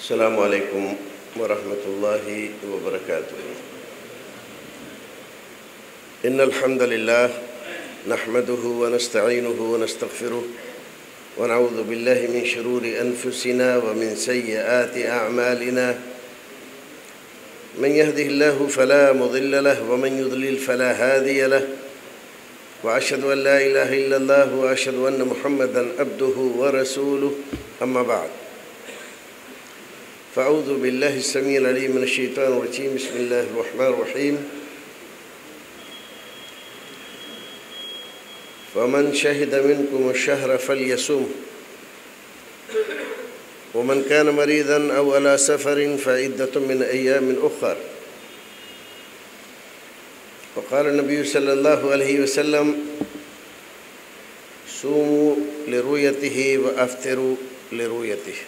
السلام علیکم ورحمۃ اللہ وبرکاتہ۔ ان الحمد للہ نحمده ونستعینه ونستغفره ونعوذ باللہ من شرور انفسنا ومن سیئات اعمالنا من يهده الله فلا مضل له ومن يضلل فلا هادي له واشهد ان لا اله الا الله واشهد ان محمدا عبده ورسوله اما بعد فأعوذ بالله السميع العليم من الشيطان الرجيم بسم الله الرحمن الرحيم فمن شهد منكم الشهر فليصمه ومن كان مريضا أو على سفر فعدة من أيام أخر وقال النبي صلى الله عليه وسلم صوموا لرؤيته وأفطروا لرؤيته۔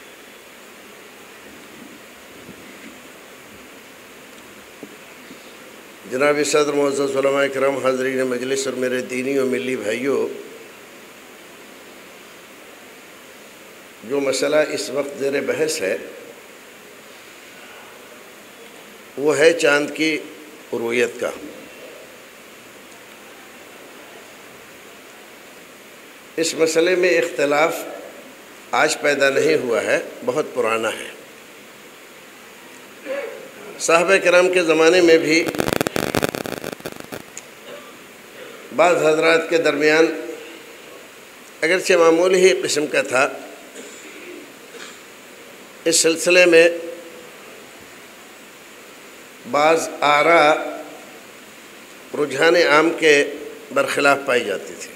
جناب صدر معزز علماء کرام، حاضرین مجلس اور میرے دینی و ملی بھائیوں، جو مسئلہ اس وقت زیر بحث ہے وہ ہے چاند کی رؤیت کا۔ اس مسئلے میں اختلاف آج پیدا نہیں ہوا ہے، بہت پرانا ہے۔ صحابہ کرام کے زمانے میں بھی بعض حضرات کے درمیان اگرچہ معمولی ہی قسم کا تھا، اس سلسلے میں بعض آراء رجحان عام کے برخلاف پائی جاتی تھی۔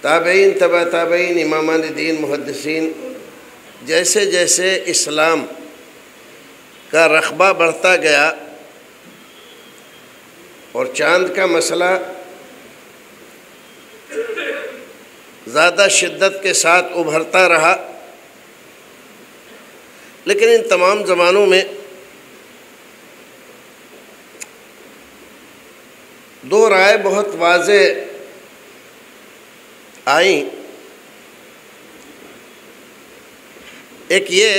تابعین، تبع تابعین، امامان دین، محدثین، جیسے جیسے اسلام کا رقبہ بڑھتا گیا اور چاند کا مسئلہ زیادہ شدت کے ساتھ ابھرتا رہا، لیکن ان تمام زمانوں میں دو رائے بہت واضح آئیں۔ ایک یہ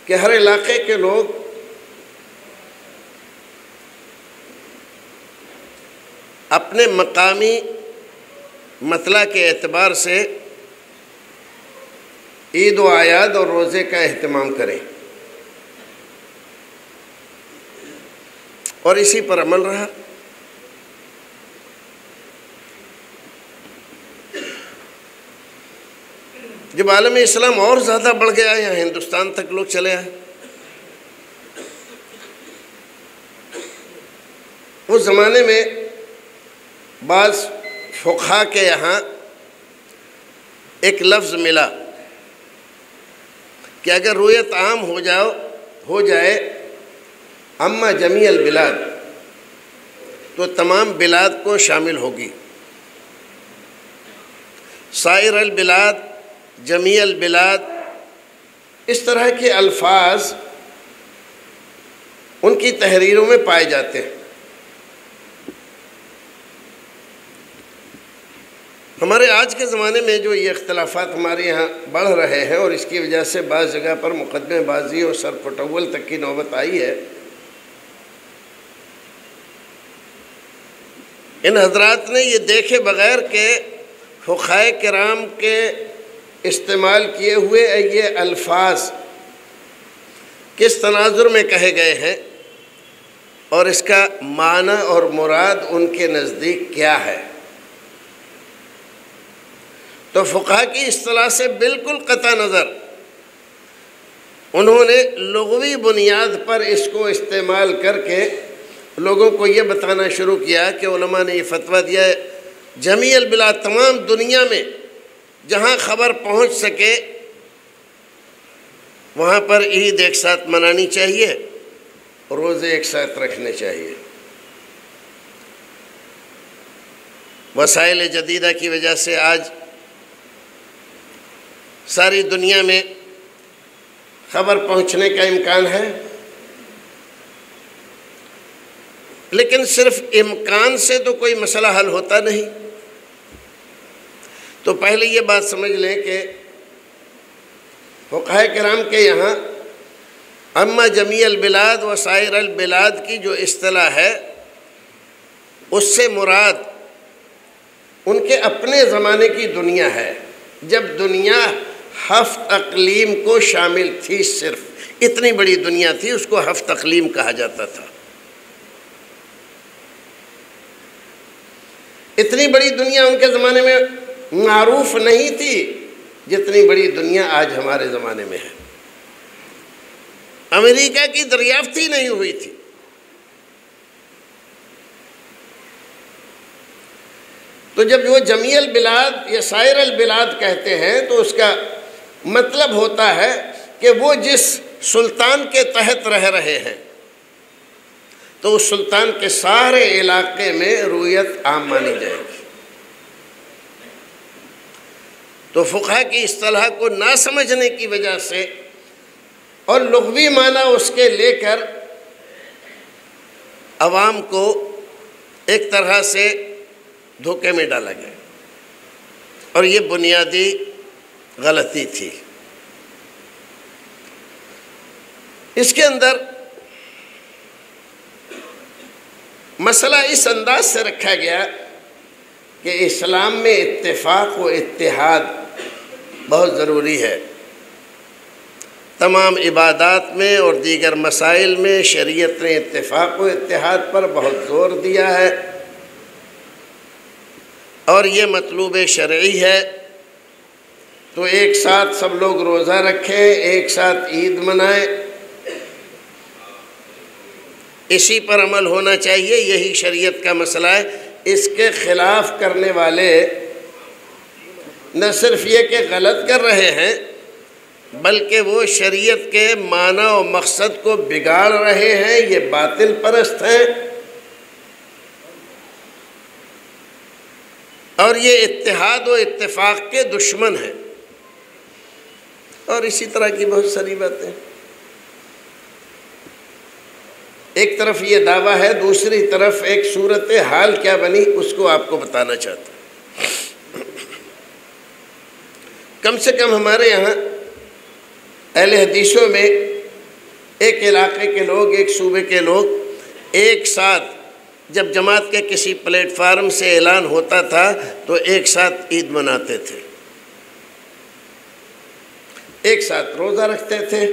کہ ہر علاقے کے لوگ اپنے مقامی مطلع کے اعتبار سے عید و اعیاد اور روزے کا اہتمام کریں، اور اسی پر عمل رہا۔ جب عالم اسلام اور زیادہ بڑھ گیا، یہاں ہندوستان تک لوگ چلے آئے، اس زمانے میں بعض فقہا کے یہاں ایک لفظ ملا کہ اگر رؤیت عام ہو جائے اما جمیع البلاد، تو تمام بلاد کو شامل ہوگی۔ سائر البلاد، جمیع البلاد، اس طرح کے الفاظ ان کی تحریروں میں پائے جاتے ہیں۔ ہمارے آج کے زمانے میں جو یہ اختلافات ہمارے یہاں بڑھ رہے ہیں، اور اس کی وجہ سے بعض جگہ پر مقدمے بازی اور سر پٹول تک کی نوبت آئی ہے، ان حضرات نے یہ دیکھے بغیر کہ فقہائے کرام کے استعمال کیے ہوئے یہ الفاظ کس تناظر میں کہے گئے ہیں اور اس کا معنی اور مراد ان کے نزدیک کیا ہے، تو فقہا کی اصطلاح سے بالکل قطع نظر انہوں نے لغوی بنیاد پر اس کو استعمال کر کے لوگوں کو یہ بتانا شروع کیا کہ علماء نے یہ فتویٰ دیا ہے جمیع البلاد، تمام دنیا میں جہاں خبر پہنچ سکے وہاں پر عید ایک ساتھ منانی چاہیے، روزے ایک ساتھ رکھنے چاہیے۔ وسائل جدیدہ کی وجہ سے آج ساری دنیا میں خبر پہنچنے کا امکان ہے، لیکن صرف امکان سے تو کوئی مسئلہ حل ہوتا نہیں۔ تو پہلے یہ بات سمجھ لیں کہ فقہاء کرام کے یہاں اما جمیع البلاد و سائر البلاد کی جو اصطلاح ہے اس سے مراد ان کے اپنے زمانے کی دنیا ہے، جب دنیا 7 اقلیم کو شامل تھی، صرف اتنی بڑی دنیا تھی، اس کو 7 اقلیم کہا جاتا تھا۔ اتنی بڑی دنیا ان کے زمانے میں معروف نہیں تھی جتنی بڑی دنیا آج ہمارے زمانے میں ہے۔ امریکہ کی دریافت ہی نہیں ہوئی تھی۔ تو جب وہ جمیع البلاد یا سائر البلاد کہتے ہیں تو اس کا مطلب ہوتا ہے کہ وہ جس سلطان کے تحت رہ رہے ہیں تو اس سلطان کے سارے علاقے میں رویت عام مانی جائے گی۔ تو فقہا کی اصطلاح کو نہ سمجھنے کی وجہ سے اور لغوی معنی اس کے لے کر عوام کو ایک طرح سے دھوکے میں ڈالا گیا، اور یہ بنیادی غلطی تھی۔ اس کے اندر مسئلہ اس انداز سے رکھا گیا کہ اسلام میں اتفاق و اتحاد بہت ضروری ہے۔ تمام عبادات میں اور دیگر مسائل میں شریعت نے اتفاق و اتحاد پر بہت زور دیا ہے، اور یہ مطلوب شرعی ہے۔ تو ایک ساتھ سب لوگ روزہ رکھیں، ایک ساتھ عید منائیں، اسی پر عمل ہونا چاہیے، یہی شریعت کا مسئلہ ہے۔ اس کے خلاف کرنے والے نہ صرف یہ کہ غلط کر رہے ہیں بلکہ وہ شریعت کے معنی و مقصد کو بگاڑ رہے ہیں، یہ باطل پرست ہیں، اور یہ اتحاد و اتفاق کے دشمن ہیں، اور اسی طرح کی بہت ساری باتیں۔ ایک طرف یہ دعویٰ ہے، دوسری طرف ایک صورتحال کیا بنی اس کو آپ کو بتانا چاہتا ہوں۔ کم سے کم ہمارے یہاں اہل حدیثوں میں ایک علاقے کے لوگ، ایک صوبے کے لوگ ایک ساتھ جب جماعت کے کسی پلیٹ فارم سے اعلان ہوتا تھا تو ایک ساتھ عید مناتے تھے، ایک ساتھ روزہ رکھتے تھے،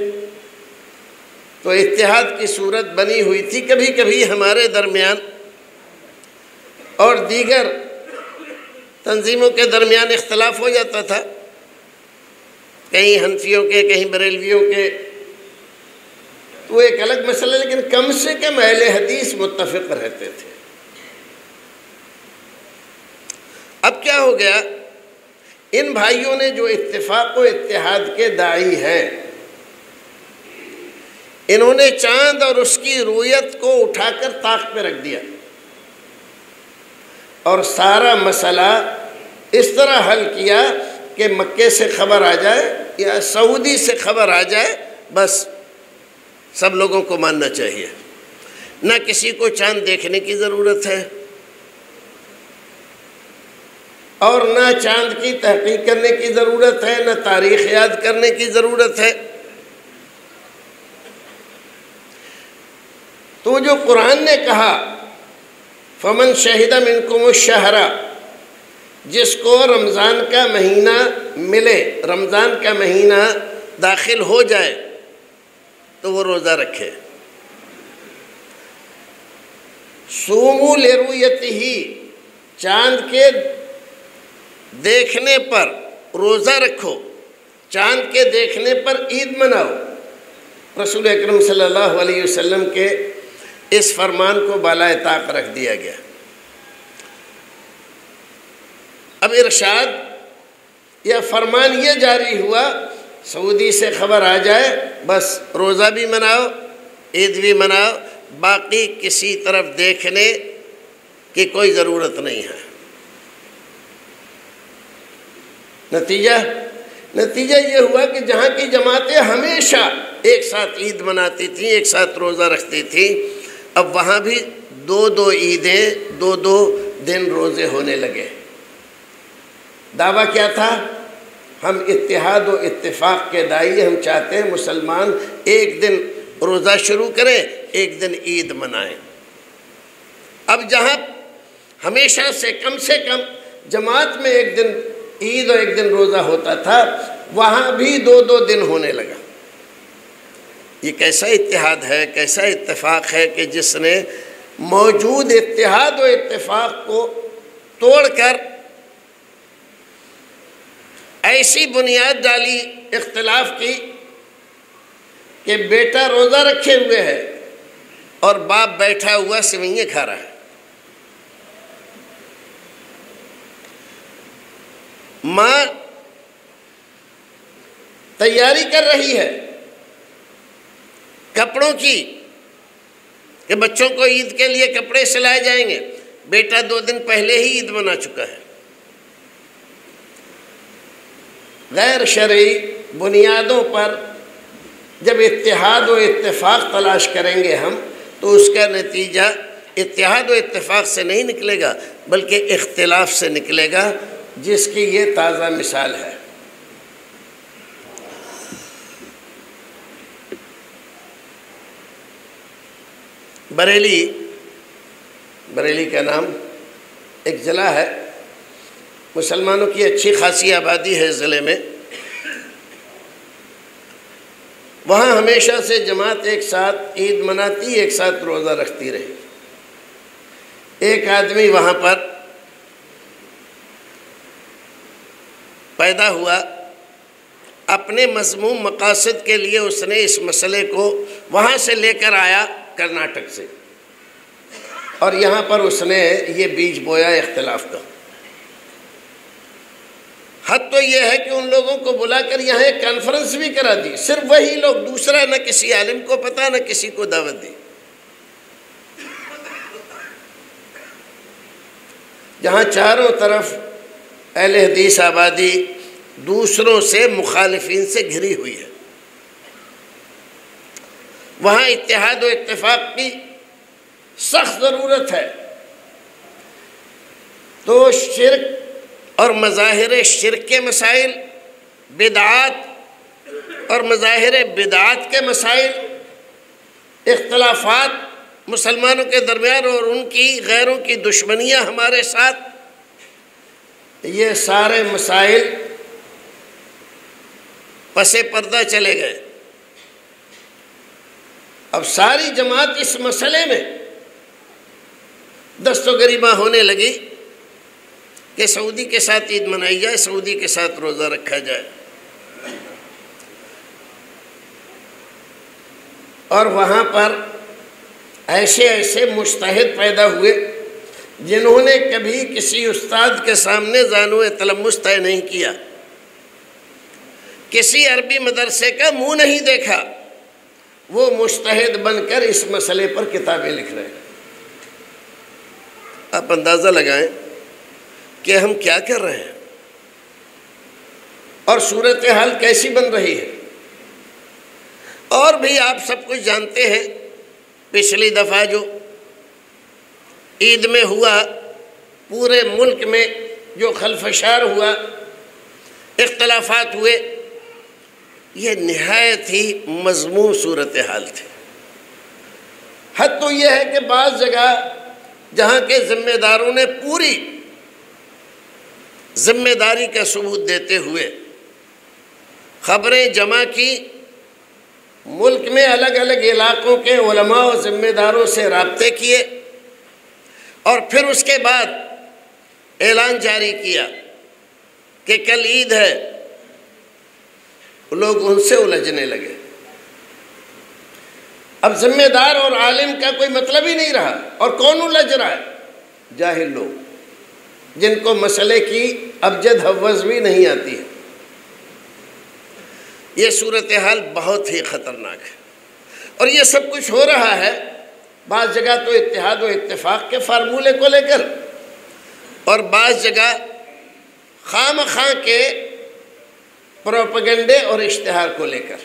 تو اتحاد کی صورت بنی ہوئی تھی۔ کبھی کبھی ہمارے درمیان اور دیگر تنظیموں کے درمیان اختلاف ہو جاتا تھا، کہیں حنفیوں کے، کہیں بریلویوں کے، تو ایک الگ مسئلہ، لیکن کم سے کم اہل حدیث متفق رہتے تھے۔ اب کیا ہو گیا، ان بھائیوں نے جو اتفاق و اتحاد کے داعی ہیں، انہوں نے چاند اور اس کی رویت کو اٹھا کر طاق پہ رکھ دیا، اور سارا مسئلہ اس طرح حل کیا کہ مکے سے خبر آ جائے یا سعودی سے خبر آ جائے، بس سب لوگوں کو ماننا چاہیے، نہ کسی کو چاند دیکھنے کی ضرورت ہے اور نہ چاند کی تحقیق کرنے کی ضرورت ہے، نہ تاریخ یاد کرنے کی ضرورت ہے۔ تو جو قرآن نے کہا فمن شہد منکم الشہر، جس کو رمضان کا مہینہ ملے، رمضان کا مہینہ داخل ہو جائے تو وہ روزہ رکھے۔ صوموا لرؤیتہ، چاند کے دیکھنے پر روزہ رکھو، چاند کے دیکھنے پر عید مناؤ۔ رسول اکرم صلی اللہ علیہ وسلم کے اس فرمان کو بالائے طاق رکھ دیا گیا۔ اب ارشاد یا فرمان یہ جاری ہوا، سعودی سے خبر آ جائے بس روزہ بھی مناؤ، عید بھی مناؤ، باقی کسی طرف دیکھنے کی کوئی ضرورت نہیں ہے۔ نتیجہ یہ ہوا کہ جہاں کی جماعتیں ہمیشہ ایک ساتھ عید مناتی تھیں، ایک ساتھ روزہ رکھتی تھیں، اب وہاں بھی 2 عیدیں، 2 دن روزے ہونے لگے۔ دعویٰ کیا تھا؟ ہم اتحاد و اتفاق کے داعی، ہم چاہتے ہیں مسلمان ایک دن روزہ شروع کریں، ایک دن عید منائیں۔ اب جہاں ہمیشہ سے کم جماعت میں ایک دن عید اور ایک دن روزہ ہوتا تھا، وہاں بھی 2 دن ہونے لگا۔ یہ کیسا اتحاد ہے، کیسا اتفاق ہے کہ جس نے موجود اتحاد و اتفاق کو توڑ کر ایسی بنیاد ڈالی اختلاف کی کہ بیٹا روزہ رکھے ہوئے ہے اور باپ بیٹھا ہوا سوئیاں کھا رہا ہے۔ ماں تیاری کر رہی ہے کپڑوں کی کہ بچوں کو عید کے لیے کپڑے سلائے جائیں گے، بیٹا 2 دن پہلے ہی عید منا چکا ہے۔ غیر شرعی بنیادوں پر جب اتحاد و اتفاق تلاش کریں گے ہم، تو اس کا نتیجہ اتحاد و اتفاق سے نہیں نکلے گا بلکہ اختلاف سے نکلے گا، جس کی یہ تازہ مثال ہے۔ بریلی کا نام ایک ضلع ہے، مسلمانوں کی اچھی خاصی آبادی ہے ضلع میں۔ وہاں ہمیشہ سے جماعت ایک ساتھ عید مناتی، ایک ساتھ روزہ رکھتی رہی۔ ایک آدمی وہاں پر پیدا ہوا، اپنے مذموم مقاصد کے لیے اس نے اس مسئلے کو وہاں سے لے کر آیا کرناٹک سے، اور یہاں پر اس نے یہ بیج بویا اختلاف کا۔ حد تو یہ ہے کہ ان لوگوں کو بلا کر یہاں ایک کانفرنس بھی کرا دی، صرف وہی لوگ، دوسرا نہ کسی عالم کو پتہ، نہ کسی کو دعوت دی۔ جہاں چاروں طرف اہل حدیث آبادی دوسروں سے مخالفین سے گھری ہوئی ہے، وہاں اتحاد و اتفاق کی سخت ضرورت ہے۔ تو شرک اور مظاہر شرک کے مسائل، بدعات اور مظاہر بدعات کے مسائل، اختلافات مسلمانوں کے درمیان اور ان کی غیروں کی دشمنیاں ہمارے ساتھ، یہ سارے مسائل پس پردہ چلے گئے۔ اب ساری جماعت اس مسئلے میں دست و گریباں ہونے لگی کہ سعودی کے ساتھ عید منائی جائے، سعودی کے ساتھ روزہ رکھا جائے، اور وہاں پر ایسے مجتہد پیدا ہوئے جنہوں نے کبھی کسی استاد کے سامنے زانو تلمس طے نہیں کیا، کسی عربی مدرسے کا منہ نہیں دیکھا، وہ مجتہد بن کر اس مسئلے پر کتابیں لکھ رہے ہیں۔ آپ اندازہ لگائیں کہ ہم کیا کر رہے ہیں اور صورتحال کیسی بن رہی ہے۔ اور بھی آپ سب کچھ جانتے ہیں، پچھلی دفعہ جو عید میں ہوا، پورے ملک میں جو خلفشار ہوا، اختلافات ہوئے، یہ نہایت ہی مذموم صورتحال تھی۔ حد تو یہ ہے کہ بعض جگہ جہاں کے ذمہ داروں نے پوری ذمہ داری کا ثبوت دیتے ہوئے خبریں جمع کی، ملک میں الگ الگ علاقوں کے علماء و ذمہ داروں سے رابطے کیے، اور پھر اس کے بعد اعلان جاری کیا کہ کل عید ہے، لوگ ان سے الجھنے لگے۔ اب ذمہ دار اور عالم کا کوئی مطلب ہی نہیں رہا، اور کون الجھ رہا ہے؟ جاہل لوگ جن کو مسئلے کی ابجد حوض بھی نہیں آتی ہے۔ یہ صورتحال بہت ہی خطرناک ہے، اور یہ سب کچھ ہو رہا ہے بعض جگہ تو اتحاد و اتفاق کے فارمولے کو لے کر، اور بعض جگہ خام خواہ کے پروپیگنڈے اور اشتہار کو لے کر۔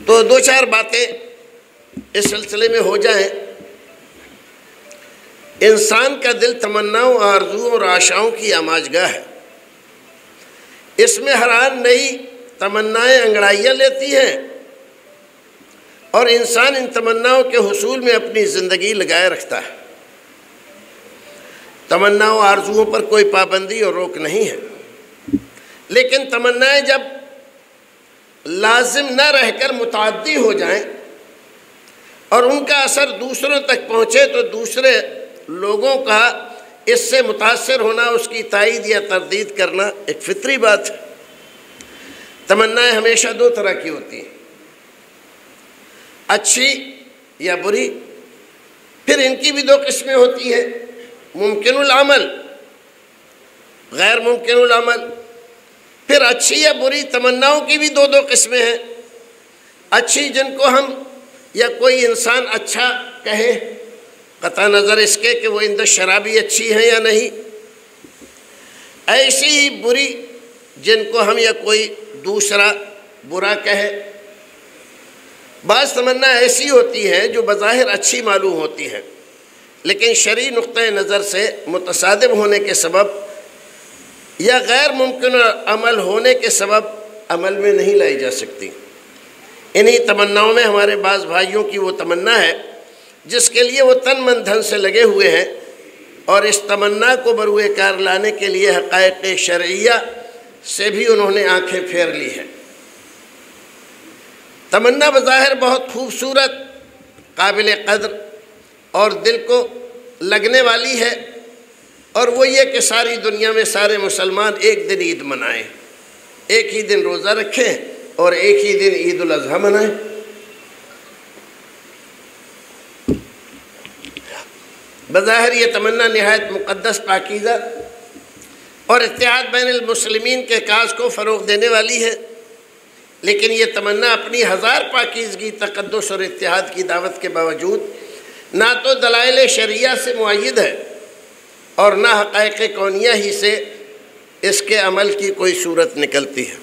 تو 2-4 باتیں اس سلسلے میں ہو جائیں۔ انسان کا دل تمناؤں، آرزوؤں اور آشاؤں کی آماجگاہ ہے۔ اس میں ہر آن نئی تمنائیں انگڑائیاں لیتی ہیں اور انسان ان تمناؤں کے حصول میں اپنی زندگی لگائے رکھتا ہے۔ تمناؤں آرزوؤں پر کوئی پابندی اور روک نہیں ہے، لیکن تمنائیں جب لازم نہ رہ کر متعدی ہو جائیں اور ان کا اثر دوسروں تک پہنچے تو دوسرے لوگوں کا اس سے متاثر ہونا، اس کی تائید یا تردید کرنا ایک فطری بات ہے۔ تمنائیں ہمیشہ دو طرح کی ہوتی ہیں، اچھی یا بری۔ پھر ان کی بھی دو قسمیں ہوتی ہیں، ممکن العمل، غیر ممکن العمل۔ پھر اچھی یا بری تمناؤں کی بھی دو قسمیں ہیں، اچھی جن کو ہم یا کوئی انسان اچھا کہے قطع نظر اس کے کہ وہ اندر شرابی اچھی ہے یا نہیں، ایسی ہی بری جن کو ہم یا کوئی دوسرا برا کہے۔ بعض تمنا ایسی ہوتی ہیں جو بظاہر اچھی معلوم ہوتی ہیں، لیکن شرعی نقطۂ نظر سے متصادم ہونے کے سبب یا غیر ممکن عمل ہونے کے سبب عمل میں نہیں لائی جا سکتی۔ انہی تمناؤں میں ہمارے بعض بھائیوں کی وہ تمنا ہے جس کے لیے وہ تن من دھن سے لگے ہوئے ہیں، اور اس تمنا کو بروئے کار لانے کے لیے حقائق شرعیہ سے بھی انہوں نے آنکھیں پھیر لی ہیں۔ تمنا بظاہر بہت خوبصورت، قابل قدر اور دل کو لگنے والی ہے، اور وہ یہ کہ ساری دنیا میں سارے مسلمان ایک دن عید منائیں، ایک ہی دن روزہ رکھیں اور ایک ہی دن عید الاضحیٰ منائیں۔ بظاہر یہ تمنا نہایت مقدس، پاکیزہ اور اتحاد بین المسلمین کے کاز کو فروغ دینے والی ہے، لیکن یہ تمنا اپنی ہزار پاکیزگی، تقدس اور اتحاد کی دعوت کے باوجود نہ تو دلائل شرعیہ سے معید ہے اور نہ حقائق کونیہ ہی سے اس کے عمل کی کوئی صورت نکلتی ہے۔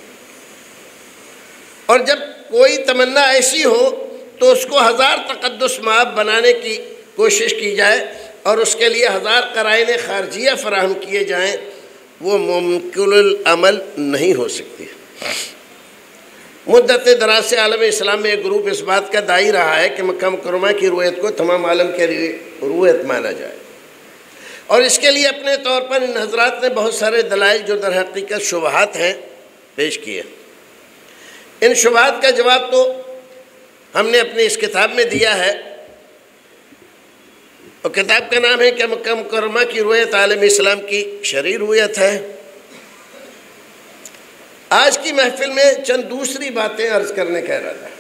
اور جب کوئی تمنا ایسی ہو تو اس کو ہزار تقدس مآب بنانے کی کوشش کی جائے اور اس کے لیے ہزار قرائن خارجیہ فراہم کیے جائیں، وہ ممکن العمل نہیں ہو سکتی۔ مدت دراز سے عالم اسلام میں ایک گروپ اس بات کا داعی رہا ہے کہ مکہ مکرمہ کی رویت کو تمام عالم کے لیے رویت مانا جائے، اور اس کے لیے اپنے طور پر ان حضرات نے بہت سارے دلائل جو در حقیقت شبہات ہیں پیش کیے۔ ان شبہات کا جواب تو ہم نے اپنی اس کتاب میں دیا ہے، اور کتاب کا نام ہے کہ مکہ مکرمہ کی رویت عالم اسلام کی شرعی رویت ہے۔ آج کی محفل میں چند دوسری باتیں عرض کرنے کا ارادہ ہے۔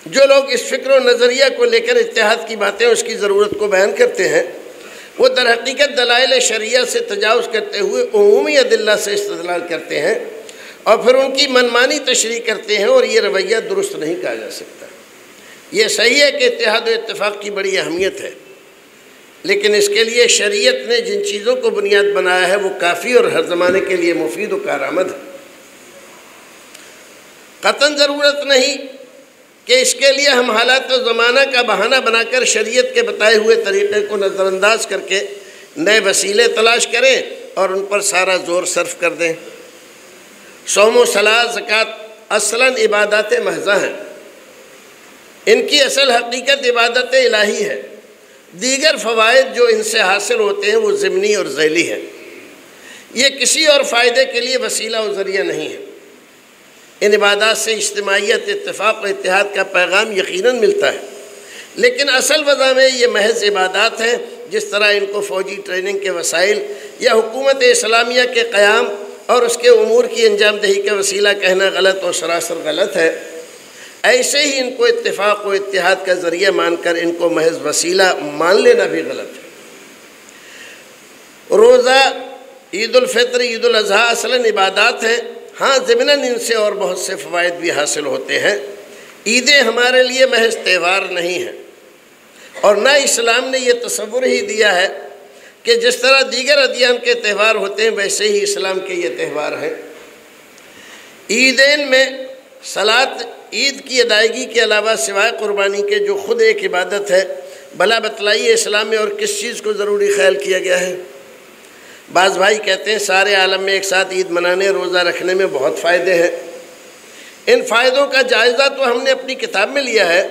جو لوگ اس فکر و نظریہ کو لے کر اتحاد کی باتیں اس کی ضرورت کو بیان کرتے ہیں، وہ در حقیقت دلائل شرعیہ سے تجاوز کرتے ہوئے عمومی ادلہ سے استدلال کرتے ہیں اور پھر ان کی منمانی تشریح کرتے ہیں، اور یہ رویہ درست نہیں کہا جا سکتا۔ یہ صحیح ہے کہ اتحاد و اتفاق کی بڑی اہمیت ہے، لیکن اس کے لیے شریعت نے جن چیزوں کو بنیاد بنایا ہے وہ کافی اور ہر زمانے کے لیے مفید و کارآمد ہے۔ قطعاً ضرورت نہیں کہ اس کے لیے ہم حالات و زمانہ کا بہانہ بنا کر شریعت کے بتائے ہوئے طریقے کو نظر انداز کر کے نئے وسیلے تلاش کریں اور ان پر سارا زور صرف کر دیں۔ صوم و صلاۃ، زکوٰۃ اصلاً عبادات محضہ ہیں، ان کی اصل حقیقت عبادت الہی ہے۔ دیگر فوائد جو ان سے حاصل ہوتے ہیں وہ ضمنی اور ذیلی ہیں، یہ کسی اور فائدے کے لیے وسیلہ و ذریعہ نہیں ہے۔ ان عبادات سے اجتماعیت، اتفاق و اتحاد کا پیغام یقیناً ملتا ہے، لیکن اصل وضع میں یہ محض عبادات ہیں، جس طرح ان کو فوجی ٹریننگ کے وسائل یا حکومت اسلامیہ کے قیام اور اس کے امور کی انجام دہی کا وسیلہ کہنا غلط اور سراسر غلط ہے، ایسے ہی ان کو اتفاق و اتحاد کا ذریعہ مان کر ان کو محض وسیلہ مان لینا بھی غلط ہے۔ روزہ، عید الفطر، عید الاضحیٰ اصلاً عبادات ہیں، ہاں ضمناً ان سے اور بہت سے فوائد بھی حاصل ہوتے ہیں۔ عیدیں ہمارے لیے محض تہوار نہیں ہیں، اور نہ اسلام نے یہ تصور ہی دیا ہے کہ جس طرح دیگر ادیان کے تہوار ہوتے ہیں ویسے ہی اسلام کے یہ تہوار ہیں۔ عیدین میں صلاۃ، عید کی ادائیگی کے علاوہ سوائے قربانی کے جو خود ایک عبادت ہے، بھلا بتلائیے اسلام میں اور کس چیز کو ضروری خیال کیا گیا ہے؟ بعض بھائی کہتے ہیں سارے عالم میں ایک ساتھ عید منانے روزہ رکھنے میں بہت فائدے ہیں۔ ان فائدوں کا جائزہ تو ہم نے اپنی کتاب میں لیا ہے،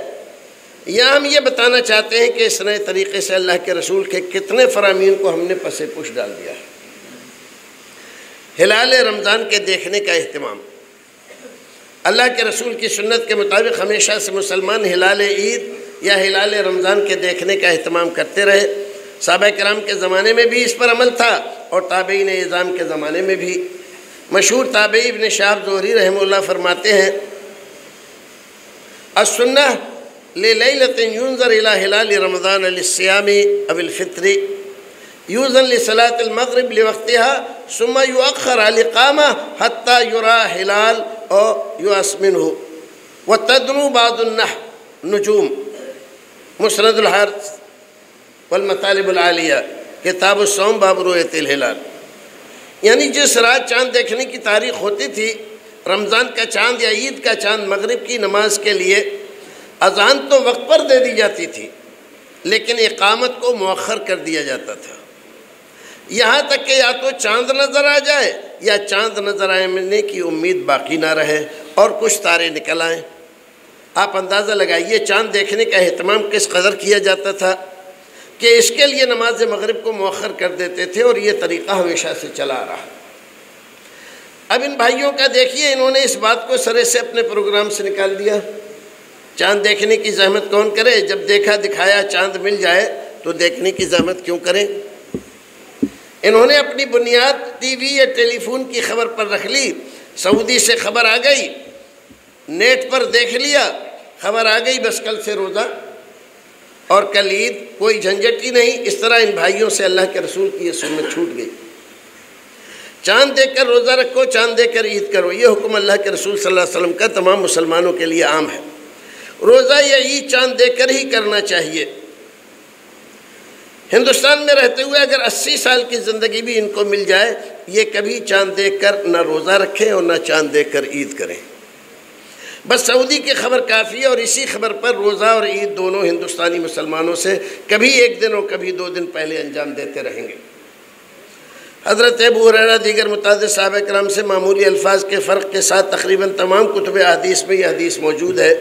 یا ہم یہ بتانا چاہتے ہیں کہ اس نئے طریقے سے اللہ کے رسول کے کتنے فرامین کو ہم نے پس پش ڈال دیا ہے۔ ہلال رمضان کے دیکھنے کا اہتمام، اللہ کے رسول کی سنت کے مطابق ہمیشہ سے مسلمان ہلال عید یا ہلال رمضان کے دیکھنے کا اہتمام کرتے رہے۔ صحابہ کرام کے زمانے میں بھی اس پر عمل تھا اور تابعین اعظام کے زمانے میں بھی۔ مشہور تابعی ابن شہاب زہری رحمہ اللہ فرماتے ہیں السنہ للیلۃ ينظر الى ہلال رمضان للصیام او الفطر یوزن لصلاة المغرب لوقتها ثم یؤخر الاقامہ حتی یرا ہلال او یؤس منہ وتدنو بعض النجوم مسند الحارث والمطالب العالیہ کتاب الصوم باب رؤیت الہلال۔ یعنی جس رات چاند دیکھنے کی تاریخ ہوتی تھی، رمضان کا چاند یا عید کا چاند، مغرب کی نماز کے لیے اذان تو وقت پر دے دی جاتی تھی لیکن اقامت کو مؤخر کر دیا جاتا تھا، یہاں تک کہ یا تو چاند نظر آ جائے یا چاند نظر آنے کی امید باقی نہ رہے اور کچھ تارے نکل آئیں۔ آپ اندازہ لگائیے چاند دیکھنے کا اہتمام کس قدر کیا جاتا تھا کہ اس کے لیے نماز مغرب کو مؤخر کر دیتے تھے، اور یہ طریقہ ہمیشہ سے چلا آ رہا۔ اب ان بھائیوں کا دیکھیے، انہوں نے اس بات کو سرے سے اپنے پروگرام سے نکال دیا۔ چاند دیکھنے کی زحمت کون کرے؟ جب دیکھا دکھایا چاند مل جائے تو دیکھنے کی زحمت کیوں کریں؟ انہوں نے اپنی بنیاد ٹی وی یا ٹیلی فون کی خبر پر رکھ لی۔ سعودی سے خبر آ گئی، نیٹ پر دیکھ لیا، خبر آ گئی، بس کل سے روزہ اور کل عید، کوئی جھنجٹ ہی نہیں۔ اس طرح ان بھائیوں سے اللہ کے رسول کی یہ سنت چھوٹ گئی۔ چاند دیکھ کر روزہ رکھو، چاند دیکھ کر عید کرو، یہ حکم اللہ کے رسول صلی اللہ علیہ وسلم کا تمام مسلمانوں کے لیے عام ہے۔ روزہ یا عید چاند دیکھ کر ہی کرنا چاہیے۔ ہندوستان میں رہتے ہوئے اگر 80 سال کی زندگی بھی ان کو مل جائے، یہ کبھی چاند دیکھ کر نہ روزہ رکھیں اور نہ چاند دیکھ کر عید کریں۔ بس سعودی کی خبر کافی ہے، اور اسی خبر پر روزہ اور عید دونوں ہندوستانی مسلمانوں سے کبھی ایک دن اور کبھی 2 دن پہلے انجام دیتے رہیں گے۔ حضرت ابو ہریرہ دیگر متعدد صحابہ کرام سے معمولی الفاظ کے فرق کے ساتھ تقریباً تمام کتب حدیث میں یہ حدیث موجود ہے،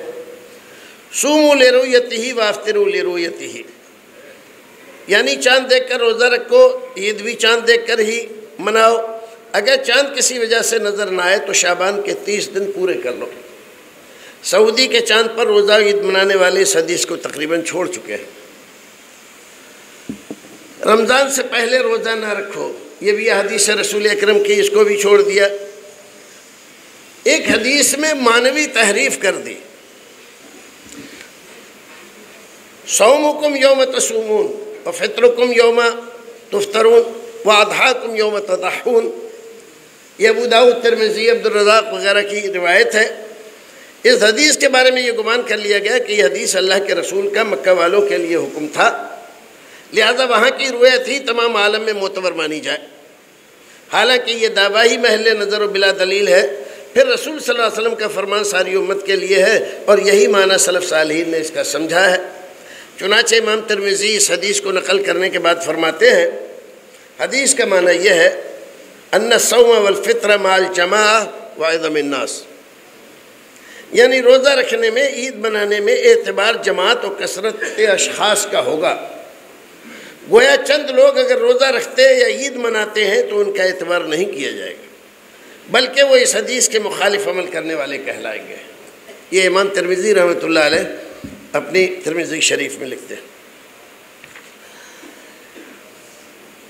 صوموا لرؤیتہ وافطروا لرؤیتہ، یعنی چاند دیکھ کر روزہ رکھو، عید بھی چاند دیکھ کر ہی مناؤ۔ اگر چاند کسی وجہ سے نظر نہ آئے تو شعبان کے 30 دن پورے کر لو۔ سعودی کے چاند پر روزہ عید منانے والے اس حدیث کو تقریباً چھوڑ چکے ہیں۔ رمضان سے پہلے روزہ نہ رکھو، یہ بھی حدیث رسول اکرم کی، اس کو بھی چھوڑ دیا۔ ایک حدیث میں معنوی تحریف کر دی، صومکم یوم تصومون وفطرکم یوم تفطرون واضحاکم یوم تضحون، یہ ابو داؤد، ترمذی، عبدالرزاق وغیرہ کی روایت ہے۔ اس حدیث کے بارے میں یہ گمان کر لیا گیا کہ یہ حدیث اللہ کے رسول کا مکہ والوں کے لیے حکم تھا، لہذا وہاں کی روایت ہی تمام عالم میں معتبر مانی جائے، حالانکہ یہ دعویٰ ہی محل نظر و بلا دلیل ہے۔ پھر رسول صلی اللہ علیہ وسلم کا فرمان ساری امت کے لیے ہے، اور یہی معنی سلف صالحین نے اس کا سمجھا ہے۔ چنانچہ امام ترمذی اس حدیث کو نقل کرنے کے بعد فرماتے ہیں، حدیث کا معنی یہ ہے ان الصوم والفطر مع الجماعہ وعظم الناس، یعنی روزہ رکھنے میں، عید منانے میں اعتبار جماعت و کثرت اشخاص کا ہوگا۔ گویا چند لوگ اگر روزہ رکھتے یا عید مناتے ہیں تو ان کا اعتبار نہیں کیا جائے گا، بلکہ وہ اس حدیث کے مخالف عمل کرنے والے کہلائیں گے۔ یہ امام ترمذی رحمۃ اللہ علیہ اپنی ترمذی شریف میں لکھتے ہیں۔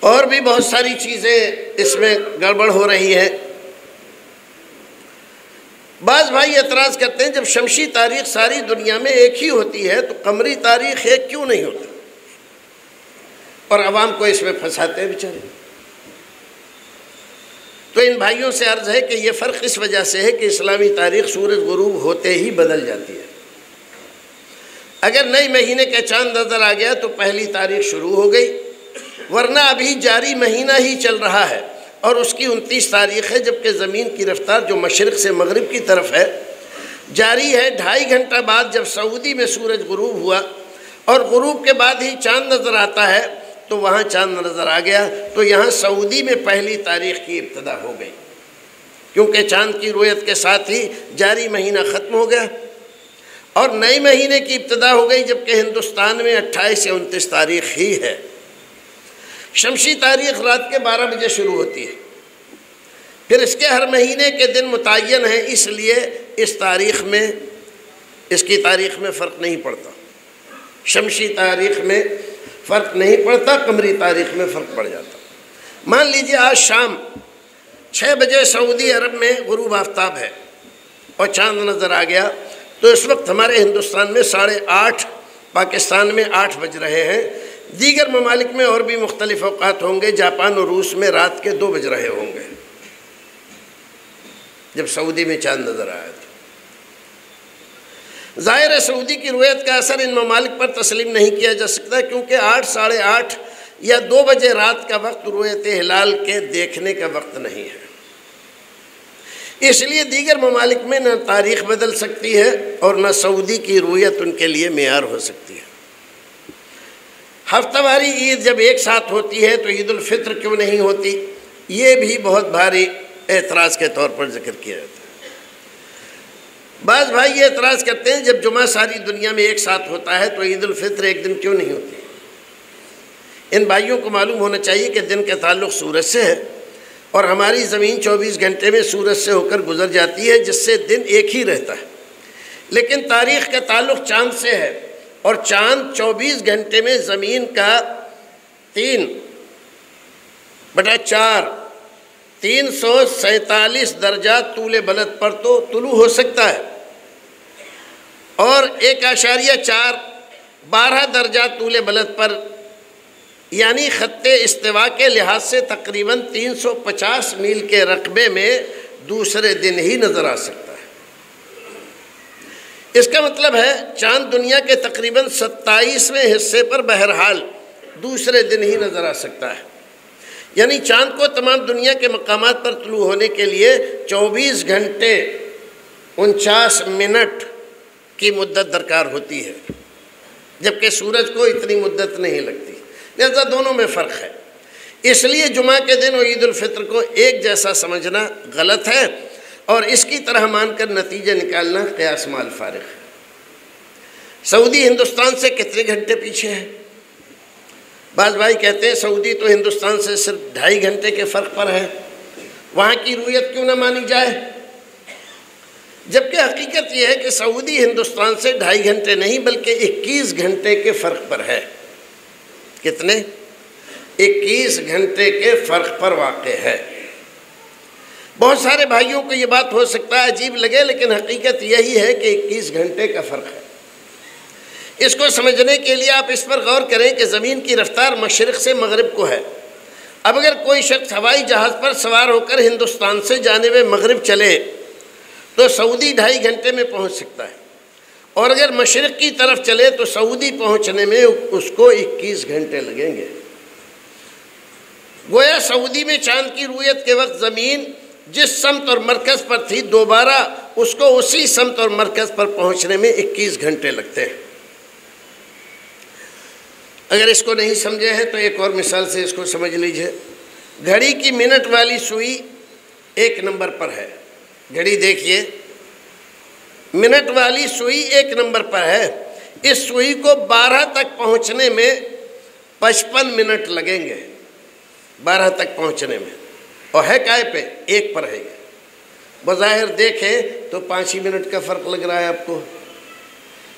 اور بھی بہت ساری چیزیں اس میں گڑبڑ ہو رہی ہیں۔ بعض بھائی اعتراض کرتے ہیں جب شمسی تاریخ ساری دنیا میں ایک ہی ہوتی ہے تو قمری تاریخ ایک کیوں نہیں ہوتی، اور عوام کو اس میں پھنساتے ہیں بیچارے۔ تو ان بھائیوں سے عرض ہے کہ یہ فرق اس وجہ سے ہے کہ اسلامی تاریخ سورج غروب ہوتے ہی بدل جاتی ہے۔ اگر نئے مہینے کا چاند نظر آ گیا تو پہلی تاریخ شروع ہو گئی، ورنہ ابھی جاری مہینہ ہی چل رہا ہے اور اس کی 29 تاریخ ہے، جبکہ زمین کی رفتار جو مشرق سے مغرب کی طرف ہے جاری ہے۔ 2.5 گھنٹہ بعد جب سعودی میں سورج غروب ہوا اور غروب کے بعد ہی چاند نظر آتا ہے تو وہاں چاند نظر آ گیا، تو یہاں سعودی میں پہلی تاریخ کی ابتدا ہو گئی، کیونکہ چاند کی رویت کے ساتھ ہی جاری مہینہ ختم ہو گیا اور نئے مہینے کی ابتدا ہو گئی، جبکہ ہندوستان میں 28 یا 29 تاریخ ہی ہے۔ شمسی تاریخ رات کے 12 بجے شروع ہوتی ہے، پھر اس کے ہر مہینے کے دن متعین ہیں، اس لیے اس کی تاریخ میں فرق نہیں پڑتا، شمسی تاریخ میں فرق نہیں پڑتا، قمری تاریخ میں فرق پڑ جاتا۔ مان لیجئے آج شام 6 بجے سعودی عرب میں غروب آفتاب ہے اور چاند نظر آ گیا، تو اس وقت ہمارے ہندوستان میں 8:30، پاکستان میں 8 بج رہے ہیں، دیگر ممالک میں اور بھی مختلف اوقات ہوں گے، جاپان اور روس میں رات کے 2 بج رہے ہوں گے جب سعودی میں چاند نظر آیا تھا۔ ظاہر ہے سعودی کی رویت کا اثر ان ممالک پر تسلیم نہیں کیا جا سکتا، کیونکہ 8، 8:30 یا 2 بجے رات کا وقت رویت ہلال کے دیکھنے کا وقت نہیں ہے، اس لیے دیگر ممالک میں نہ تاریخ بدل سکتی ہے اور نہ سعودی کی رویت ان کے لیے معیار ہو سکتی ہے۔ ہفتہ واری عید جب ایک ساتھ ہوتی ہے تو عید الفطر کیوں نہیں ہوتی، یہ بھی بہت بھاری اعتراض کے طور پر ذکر کیا جاتا ہے۔ بعض بھائی یہ اعتراض کرتے ہیں جب جمعہ ساری دنیا میں ایک ساتھ ہوتا ہے تو عید الفطر ایک دن کیوں نہیں ہوتی۔ ان بھائیوں کو معلوم ہونا چاہیے کہ دن کا تعلق سورج سے ہے اور ہماری زمین 24 گھنٹے میں سورج سے ہو کر گزر جاتی ہے، جس سے دن ایک ہی رہتا ہے، لیکن تاریخ کا تعلق چاند سے ہے اور چاند 24 گھنٹے میں زمین کا 3/4 347 درجہ طول بلد پر تو طلوع ہو سکتا ہے اور 1.4 12 درجہ طول بلد پر، یعنی خط استوا کے لحاظ سے تقریباً 350 میل کے رقبے میں دوسرے دن ہی نظر آ سکتا ہے۔ اس کا مطلب ہے چاند دنیا کے تقریباً 27ویں حصے پر بہرحال دوسرے دن ہی نظر آ سکتا ہے، یعنی چاند کو تمام دنیا کے مقامات پر طلوع ہونے کے لیے 24 گھنٹے 49 منٹ کی مدت درکار ہوتی ہے، جبکہ سورج کو اتنی مدت نہیں لگتی، لہذا دونوں میں فرق ہے۔ اس لیے جمعہ کے دن اور عید الفطر کو ایک جیسا سمجھنا غلط ہے اور اس کی طرح مان کر نتیجہ نکالنا قیاس مال فارغ ہے۔ سعودی ہندوستان سے کتنے گھنٹے پیچھے ہے؟ بعض بھائی کہتے ہیں سعودی تو ہندوستان سے صرف 2.5 گھنٹے کے فرق پر ہے، وہاں کی رویت کیوں نہ مانی جائے، جبکہ حقیقت یہ ہے کہ سعودی ہندوستان سے 2.5 گھنٹے نہیں بلکہ 21 گھنٹے کے فرق پر ہے۔ کتنے؟ 21 گھنٹے کے فرق پر واقع ہے۔ بہت سارے بھائیوں کو یہ بات ہو سکتا ہے عجیب لگے، لیکن حقیقت یہی ہے کہ 21 گھنٹے کا فرق ہے۔ اس کو سمجھنے کے لیے آپ اس پر غور کریں کہ زمین کی رفتار مشرق سے مغرب کو ہے۔ اب اگر کوئی شخص ہوائی جہاز پر سوار ہو کر ہندوستان سے جانب مغرب چلے تو سعودی 2.5 گھنٹے میں پہنچ سکتا ہے، اور اگر مشرق کی طرف چلے تو سعودی پہنچنے میں اس کو 21 گھنٹے لگیں گے۔ گویا سعودی میں چاند کی رویت کے وقت زمین جس سمت اور مرکز پر تھی دوبارہ اس کو اسی سمت اور مرکز پر پہنچنے میں 21 گھنٹے لگتے ہیں۔ اگر اس کو نہیں سمجھے ہیں تو ایک اور مثال سے اس کو سمجھ لیجئے۔ گھڑی کی منٹ والی سوئی 1 نمبر پر ہے، گھڑی دیکھیے، منٹ والی سوئی 1 نمبر پر ہے، اس سوئی کو 12 تک پہنچنے میں 55 منٹ لگیں گے، 12 تک پہنچنے میں، اور ہے کائے پہ 1 پر ہے۔ بظاہر دیکھیں تو 5 ہی منٹ کا فرق لگ رہا ہے آپ کو،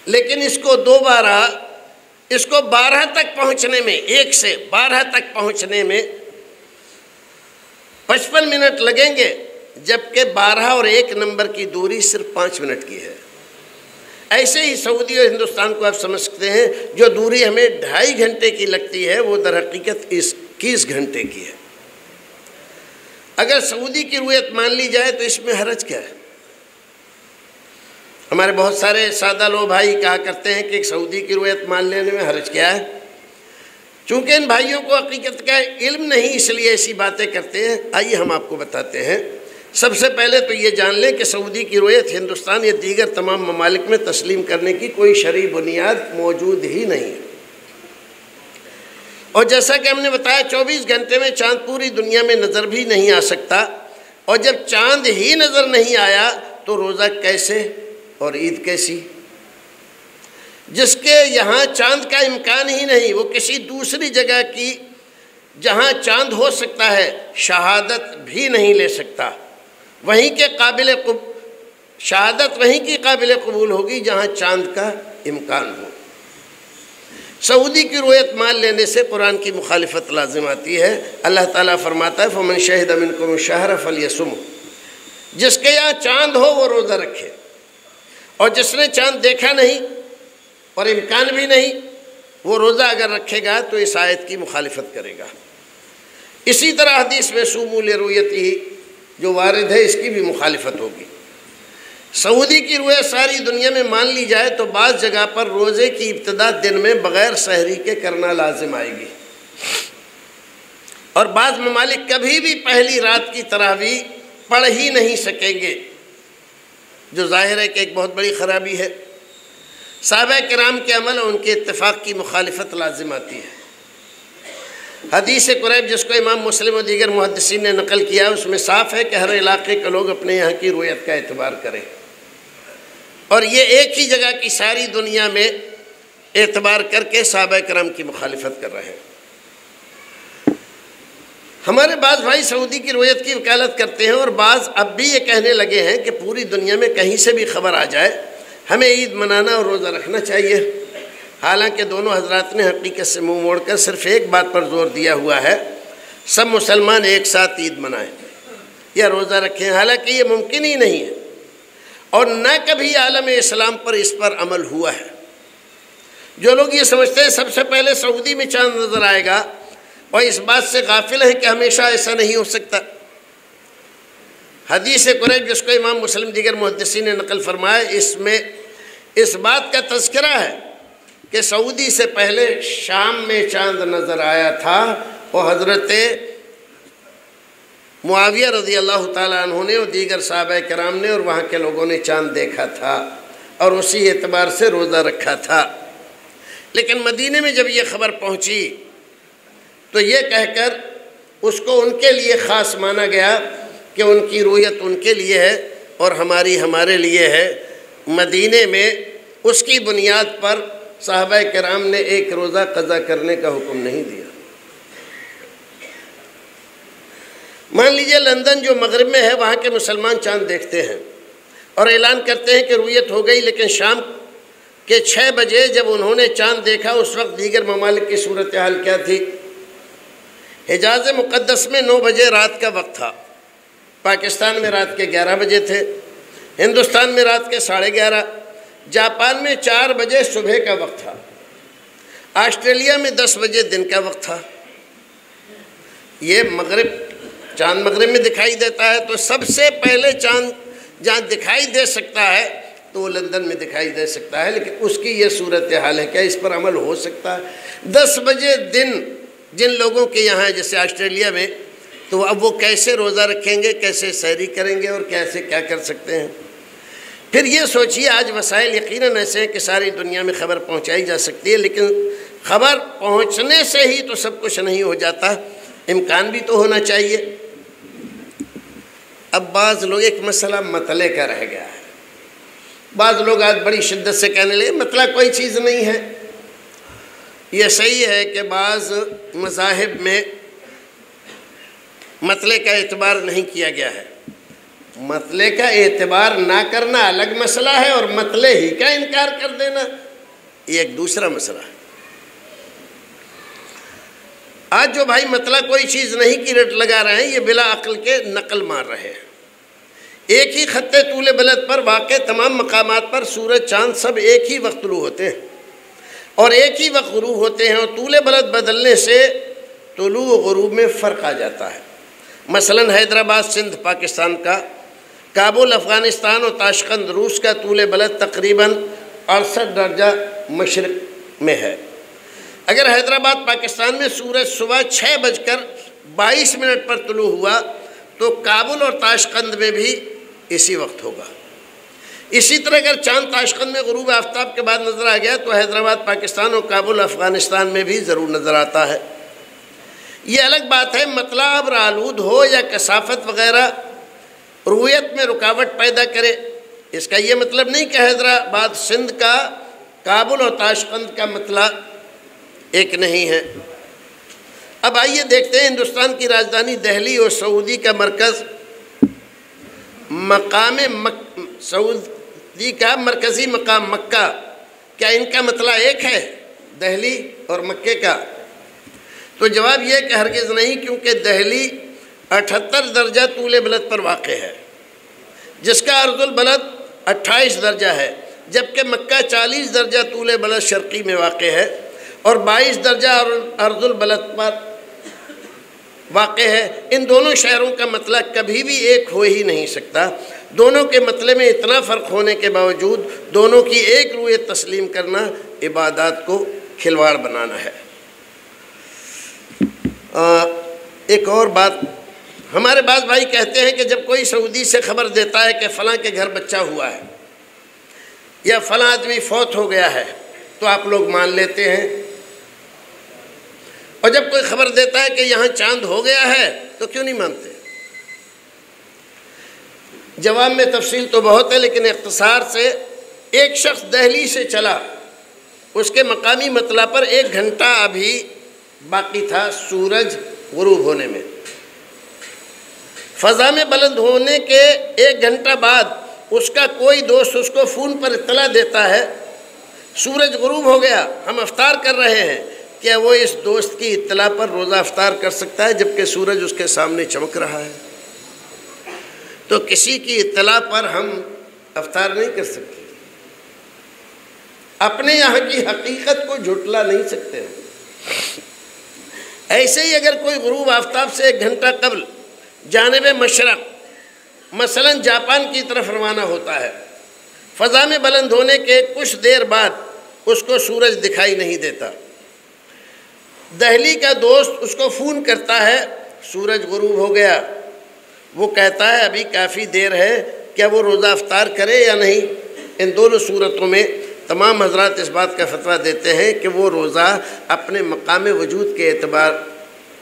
لیکن اس کو 12 تک پہنچنے میں، 1 سے 12 تک پہنچنے میں 55 منٹ لگیں گے، جبکہ 12 اور 1 نمبر کی دوری صرف 5 منٹ کی ہے۔ ایسے ہی سعودی اور ہندوستان کو آپ سمجھ سکتے ہیں، جو دوری ہمیں 2.5 گھنٹے کی لگتی ہے وہ در حقیقت 21 گھنٹے کی ہے۔ اگر سعودی کی رویت مان لی جائے تو اس میں حرج کیا ہے؟ ہمارے بہت سارے سادہ لوگ بھائی کہا کرتے ہیں کہ سعودی کی رویت مان لینے میں حرج کیا ہے؟ چونکہ ان بھائیوں کو حقیقت کا علم نہیں اس لیے ایسی باتیں کرتے ہیں۔ آئیے ہم آپ کو بتاتے ہیں۔ سب سے پہلے تو یہ جان لیں کہ سعودی کی رویت ہندوستان یا دیگر تمام ممالک میں تسلیم کرنے کی کوئی شرعی بنیاد موجود ہی نہیں ہے۔ اور جیسا کہ ہم نے بتایا 24 گھنٹے میں چاند پوری دنیا میں نظر بھی نہیں آ سکتا، اور جب چاند ہی نظر نہیں آیا تو روزہ کیسے اور عید کیسی؟ جس کے یہاں چاند کا امکان ہی نہیں، وہ کسی دوسری جگہ کی جہاں چاند ہو سکتا ہے شہادت بھی نہیں لے سکتا۔ وہیں کے شہادت وہیں کی قابل قبول ہوگی جہاں چاند کا امکان ہو۔ سعودی کی رویت مان لینے سے قرآن کی مخالفت لازم آتی ہے۔ اللہ تعالیٰ فرماتا ہے فَمَنْ شَهِدَ مِنْكُمُ الشَّهْرَ فَلْيَصُمْهُ، جس کے یہاں چاند ہو وہ روزہ رکھے، اور جس نے چاند دیکھا نہیں اور امکان بھی نہیں وہ روزہ اگر رکھے گا تو اس آیت کی مخالفت کرے گا۔ اسی طرح حدیث میں صوموا لرؤیتہ جو وارد ہے اس کی بھی مخالفت ہوگی۔ سعودی کی رویت ساری دنیا میں مان لی جائے تو بعض جگہ پر روزے کی ابتدا دن میں بغیر سحری کے کرنا لازم آئے گی، اور بعض ممالک کبھی بھی پہلی رات کی تراویح پڑھ ہی نہیں سکیں گے، جو ظاہر ہے کہ ایک بہت بڑی خرابی ہے۔ صحابہ کرام کے عمل اور ان کے اتفاق کی مخالفت لازم آتی ہے۔ حدیث قریب جس کو امام مسلم و دیگر محدثین نے نقل کیا اس میں صاف ہے کہ ہر علاقے کے لوگ اپنے یہاں کی رویت کا اعتبار کریں، اور یہ ایک ہی جگہ کی ساری دنیا میں اعتبار کر کے صحابہ کرام کی مخالفت کر رہے ہیں۔ ہمارے بعض بھائی سعودی کی رویت کی وکالت کرتے ہیں، اور بعض اب بھی یہ کہنے لگے ہیں کہ پوری دنیا میں کہیں سے بھی خبر آ جائے ہمیں عید منانا اور روزہ رکھنا چاہیے۔ حالانکہ دونوں حضرات نے حقیقت سے منہ موڑ کر صرف ایک بات پر زور دیا ہوا ہے، سب مسلمان ایک ساتھ عید منائیں یا روزہ رکھیں، حالانکہ یہ ممکن ہی نہیں ہے، اور نہ کبھی عالم اسلام پر اس پر عمل ہوا ہے۔ جو لوگ یہ سمجھتے ہیں سب سے پہلے سعودی میں چاند نظر آئے گا، اور اس بات سے غافل ہیں کہ ہمیشہ ایسا نہیں ہو سکتا۔ حدیث قریب جس کو امام مسلم دیگر محدثین نے نقل فرمایا اس میں اس بات کا تذکرہ ہے کہ سعودی سے پہلے شام میں چاند نظر آیا تھا، اور حضرت معاویہ رضی اللہ تعالیٰ عنہ نے اور دیگر صحابہ کرام نے اور وہاں کے لوگوں نے چاند دیکھا تھا اور اسی اعتبار سے روزہ رکھا تھا۔ لیکن مدینے میں جب یہ خبر پہنچی تو یہ کہہ کر اس کو ان کے لیے خاص مانا گیا کہ ان کی رویت ان کے لیے ہے اور ہماری ہمارے لیے ہے۔ مدینے میں اس کی بنیاد پر صحابہ کرام نے ایک روزہ قضا کرنے کا حکم نہیں دیا۔ مان لیجئے لندن جو مغرب میں ہے وہاں کے مسلمان چاند دیکھتے ہیں اور اعلان کرتے ہیں کہ رویت ہو گئی، لیکن شام کے 6 بجے جب انہوں نے چاند دیکھا اس وقت دیگر ممالک کی صورتحال کیا تھی؟ حجاز مقدس میں 9 بجے رات کا وقت تھا، پاکستان میں رات کے 11 بجے تھے، ہندوستان میں رات کے 11:30، جاپان میں 4 بجے صبح کا وقت تھا، آسٹریلیا میں 10 بجے دن کا وقت تھا۔ یہ چاند مغرب میں دکھائی دیتا ہے، تو سب سے پہلے چاند جہاں دکھائی دے سکتا ہے تو وہ لندن میں دکھائی دے سکتا ہے، لیکن اس کی یہ صورتحال ہے، کیا اس پر عمل ہو سکتا ہے؟ 10 بجے دن جن لوگوں کے یہاں ہے جیسے آسٹریلیا میں، تو اب وہ کیسے روزہ رکھیں گے، کیسے سحری کریں گے اور کیسے کیا کر سکتے ہیں؟ پھر یہ سوچیے آج وسائل یقیناً ایسے ہیں کہ ساری دنیا میں خبر پہنچائی جا سکتی ہے، لیکن خبر پہنچنے سے ہی تو سب کچھ نہیں ہو جاتا، امکان بھی تو ہونا چاہیے۔ اب بعض لوگ ایک مسئلہ مطلع کا رہ گیا ہے، بعض لوگ آج بڑی شدت سے کہنے لگے مطلع کوئی چیز نہیں ہے۔ یہ صحیح ہے کہ بعض مذاہب میں مطلع کا اعتبار نہیں کیا گیا ہے، مطلع کا اعتبار نہ کرنا الگ مسئلہ ہے، اور مطلع ہی کا انکار کر دینا یہ ایک دوسرا مسئلہ ہے۔ آج جو بھائی مطلع کوئی چیز نہیں کی رٹ لگا رہے ہیں یہ بلا عقل کے نقل مار رہے ہیں۔ ایک ہی خطے طول بلد پر واقع تمام مقامات پر سورج چاند سب ایک ہی وقت طلوع ہوتے ہیں اور ایک ہی وقت غروب ہوتے ہیں، اور طول بلد بدلنے سے طلوع و غروب میں فرق آ جاتا ہے۔ مثلا حیدرآباد سندھ پاکستان کا، کابل افغانستان اور تاشقند روس کا طول بلد تقریباً 68 درجہ مشرق میں ہے۔ اگر حیدرآباد پاکستان میں سورج صبح 6:22 پر طلوع ہوا تو کابل اور تاشقند میں بھی اسی وقت ہوگا۔ اسی طرح اگر چاند تاشقند میں غروب آفتاب کے بعد نظر آ گیا تو حیدرآباد پاکستان اور کابل افغانستان میں بھی ضرور نظر آتا ہے۔ یہ الگ بات ہے مطلع ابر آلود ہو یا کثافت وغیرہ رؤیت میں رکاوٹ پیدا کرے، اس کا یہ مطلب نہیں کہ حیدرآباد سندھ کا کابل اور تاشقند کا مطلع ایک نہیں ہے۔ اب آئیے دیکھتے ہیں ہندوستان کی راجدھانی دہلی اور سعودی کا مرکز سعودی کا مرکزی مقام مکہ، کیا ان کا مطلع ایک ہے دہلی اور مکے کا؟ تو جواب یہ کہ ہرگز نہیں، کیونکہ دہلی 78 درجہ طول بلد پر واقع ہے جس کا عرض البلد 28 درجہ ہے، جبکہ مکہ 40 درجہ طول بلد شرقی میں واقع ہے اور 22 درجہ عرض البلد پر واقع ہے۔ ان دونوں شہروں کا مطلع کبھی بھی ایک ہو ہی نہیں سکتا۔ دونوں کے مطلع میں اتنا فرق ہونے کے باوجود دونوں کی ایک رویت تسلیم کرنا عبادات کو کھلواڑ بنانا ہے۔ ایک اور بات، ہمارے بعض بھائی کہتے ہیں کہ جب کوئی سعودی سے خبر دیتا ہے کہ فلاں کے گھر بچہ ہوا ہے یا فلاں آدمی فوت ہو گیا ہے تو آپ لوگ مان لیتے ہیں، اور جب کوئی خبر دیتا ہے کہ یہاں چاند ہو گیا ہے تو کیوں نہیں مانتے؟ جواب میں تفصیل تو بہت ہے، لیکن اختصار سے ایک شخص دہلی سے چلا، اس کے مقامی مطلع پر 1 گھنٹہ ابھی باقی تھا سورج غروب ہونے میں۔ فضا میں بلند ہونے کے 1 گھنٹہ بعد اس کا کوئی دوست اس کو فون پر اطلاع دیتا ہے سورج غروب ہو گیا، ہم افطار کر رہے ہیں۔ کیا وہ اس دوست کی اطلاع پر روزہ افطار کر سکتا ہے جبکہ سورج اس کے سامنے چمک رہا ہے؟ تو کسی کی اطلاع پر ہم افطار نہیں کر سکتے، اپنے یہاں کی حقیقت کو جھٹلا نہیں سکتے۔ ایسے ہی اگر کوئی غروب آفتاب سے 1 گھنٹہ قبل جانب مشرق مثلا جاپان کی طرف روانہ ہوتا ہے، فضا میں بلند ہونے کے کچھ دیر بعد اس کو سورج دکھائی نہیں دیتا، دہلی کا دوست اس کو فون کرتا ہے سورج غروب ہو گیا، وہ کہتا ہے ابھی کافی دیر ہے، کیا وہ روزہ افطار کرے یا نہیں؟ ان دونوں صورتوں میں تمام حضرات اس بات کا فتویٰ دیتے ہیں کہ وہ روزہ اپنے مقام وجود کے اعتبار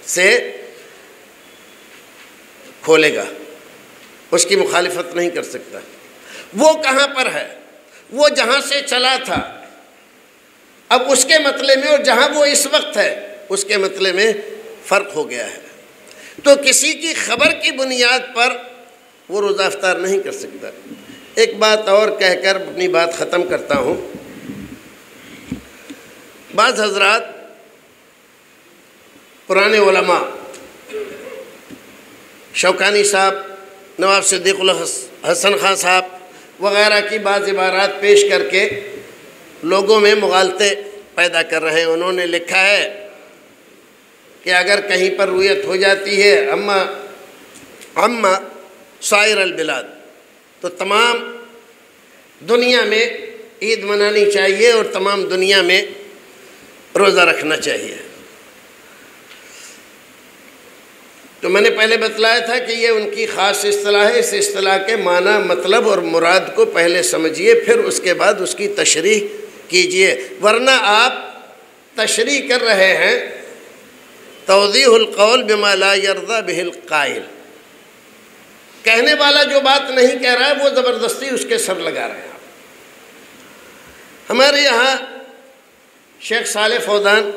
سے کھولے گا، اس کی مخالفت نہیں کر سکتا۔ وہ کہاں پر ہے؟ وہ جہاں سے چلا تھا، اب اس کے مطلع میں اور جہاں وہ اس وقت ہے اس کے مطلع میں فرق ہو گیا ہے، تو کسی کی خبر کی بنیاد پر وہ روزہ افطار نہیں کر سکتا۔ ایک بات اور کہہ کر اپنی بات ختم کرتا ہوں۔ بعض حضرات پرانے علماء شوکانی صاحب، نواب صدیق الحسن خان صاحب وغیرہ کی بعض عبارات پیش کر کے لوگوں میں مغالطے پیدا کر رہے ہیں۔ انہوں نے لکھا ہے کہ اگر کہیں پر رؤیت ہو جاتی ہے اما سائر البلاد، تو تمام دنیا میں عید منانی چاہیے اور تمام دنیا میں روزہ رکھنا چاہیے۔ تو میں نے پہلے بتلایا تھا کہ یہ ان کی خاص اصطلاح ہے، اس اصطلاح کے معنی، مطلب اور مراد کو پہلے سمجھیے، پھر اس کے بعد اس کی تشریح کیجئے، ورنہ آپ تشریح کر رہے ہیں توضیح القول بما لا یرضی بہ القائل، کہنے والا جو بات نہیں کہہ رہا ہے وہ زبردستی اس کے سر لگا رہے ہیں۔ ہمارے یہاں شیخ صالح فوزان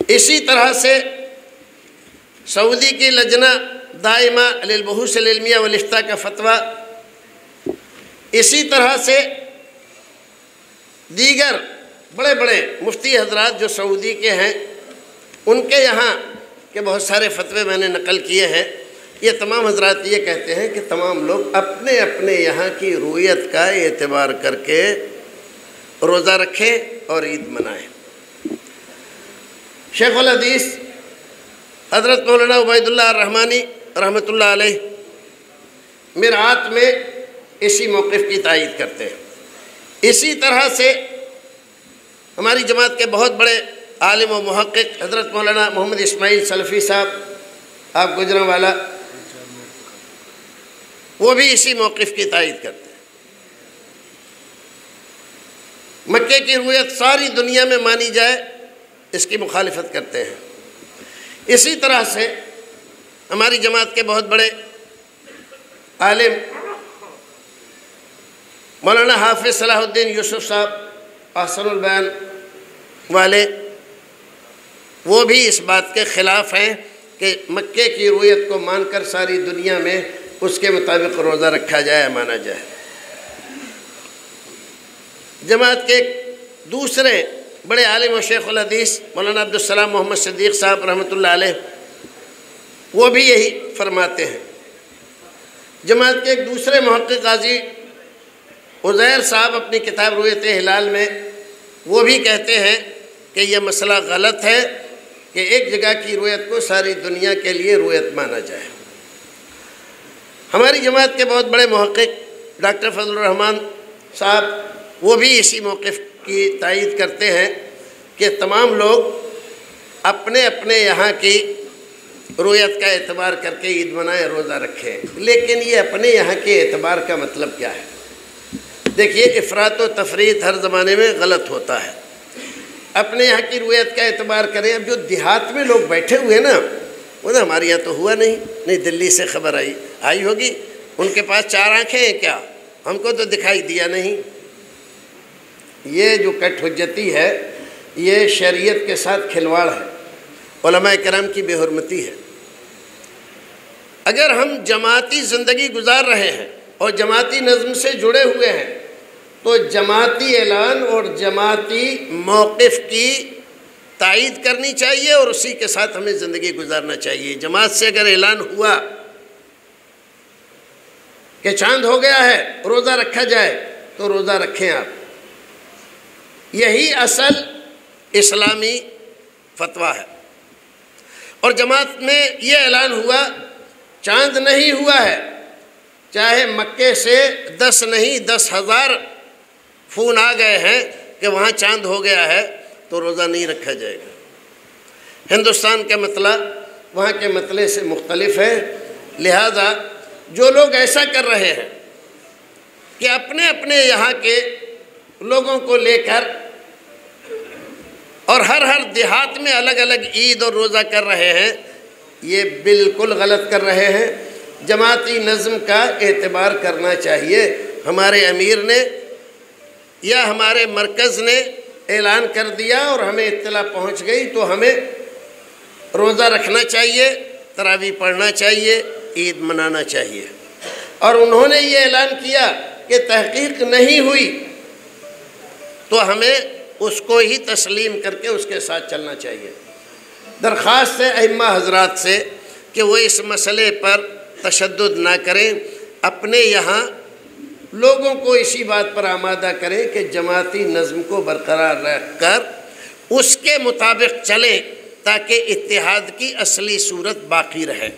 اسی طرح سے سعودی کی لجنہ دائمہ للبحوث العلمیہ والافتاء کا فتویٰ، اسی طرح سے دیگر بڑے بڑے مفتی حضرات جو سعودی کے ہیں ان کے یہاں کے بہت سارے فتوے میں نے نقل کیے ہیں۔ یہ تمام حضرات یہ کہتے ہیں کہ تمام لوگ اپنے اپنے یہاں کی رؤیت کا اعتبار کر کے روزہ رکھیں اور عید منائیں۔ شیخ الحدیث حضرت مولانا عبید اللہ الرحمانی رحمۃ اللہ علیہ مرآت میں اسی موقف کی تائید کرتے ہیں۔ اسی طرح سے ہماری جماعت کے بہت بڑے عالم و محقق حضرت مولانا محمد اسماعیل سلفی صاحب، آپ گجرانوالا وہ بھی اسی موقف کی تائید کرتے ہیں۔ مکے کی رویت ساری دنیا میں مانی جائے، اس کی مخالفت کرتے ہیں۔ اسی طرح سے ہماری جماعت کے بہت بڑے عالم مولانا حافظ صلاح الدین یوسف صاحب احسن البیان والے، وہ بھی اس بات کے خلاف ہیں کہ مکے کی رویت کو مان کر ساری دنیا میں اس کے مطابق روزہ رکھا جائے، مانا جائے۔ جماعت کے ایک دوسرے بڑے عالم و شیخ الحدیث مولانا عبدالسلام محمد صدیق صاحب رحمۃ اللہ علیہ، وہ بھی یہی فرماتے ہیں۔ جماعت کے ایک دوسرے محقق قاضی عزیر صاحب اپنی کتاب رویت ہلال میں وہ بھی کہتے ہیں کہ یہ مسئلہ غلط ہے کہ ایک جگہ کی رویت کو ساری دنیا کے لیے رویت مانا جائے۔ ہماری جماعت کے بہت بڑے محقق ڈاکٹر فضل الرحمان صاحب، وہ بھی اسی موقف کی تائید کرتے ہیں کہ تمام لوگ اپنے اپنے یہاں کی رویت کا اعتبار کر کے عید منائیں، روزہ رکھیں، لیکن یہ اپنے یہاں کے اعتبار کا مطلب کیا ہے؟ دیکھیے، افراط و تفریط ہر زمانے میں غلط ہوتا ہے۔ اپنے یہاں کی رویت کا اعتبار کریں۔ اب جو دیہات میں لوگ بیٹھے ہوئے نا، وہ نا ہمارے یہاں تو ہوا نہیں دلی سے خبر آئی ہوگی، ان کے پاس 4 آنکھیں ہیں کیا؟ ہم کو تو دکھائی دیا نہیں۔ یہ جو کٹ حجتی ہے، یہ شریعت کے ساتھ کھلواڑ ہے، علماء کرام کی بے حرمتی ہے۔ اگر ہم جماعتی زندگی گزار رہے ہیں اور جماعتی نظم سے جڑے ہوئے ہیں تو جماعتی اعلان اور جماعتی موقف کی تائید کرنی چاہیے اور اسی کے ساتھ ہمیں زندگی گزارنا چاہیے۔ جماعت سے اگر اعلان ہوا کہ چاند ہو گیا ہے، روزہ رکھا جائے، تو روزہ رکھیں آپ۔ یہی اصل اسلامی فتویٰ ہے۔ اور جماعت میں یہ اعلان ہوا چاند نہیں ہوا ہے، چاہے مکے سے 10 نہیں 10,000 فون آ گئے ہیں کہ وہاں چاند ہو گیا ہے، تو روزہ نہیں رکھا جائے گا۔ ہندوستان کا مسئلہ وہاں کے مسئلے سے مختلف ہے، لہذا جو لوگ ایسا کر رہے ہیں کہ اپنے اپنے یہاں کے لوگوں کو لے کر اور ہر دیہات میں الگ الگ عید اور روزہ کر رہے ہیں، یہ بالکل غلط کر رہے ہیں۔ جماعتی نظم کا اعتبار کرنا چاہیے۔ ہمارے امیر نے یا ہمارے مرکز نے اعلان کر دیا اور ہمیں اطلاع پہنچ گئی تو ہمیں روزہ رکھنا چاہیے، تراویح پڑھنا چاہیے، عید منانا چاہیے۔ اور انہوں نے یہ اعلان کیا کہ تحقیق نہیں ہوئی تو ہمیں اس کو ہی تسلیم کر کے اس کے ساتھ چلنا چاہیے۔ درخواست ہے ائمہ حضرات سے کہ وہ اس مسئلے پر تشدد نہ کریں، اپنے یہاں لوگوں کو اسی بات پر آمادہ کریں کہ جماعتی نظم کو برقرار رکھ کر اس کے مطابق چلیں تاکہ اتحاد کی اصلی صورت باقی رہے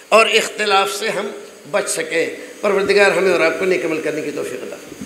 اور اختلاف سے ہم بچ سکیں۔ پروردگار ہمیں اور آپ کو نیک عمل کرنے کی توفیق عطا فرمائے۔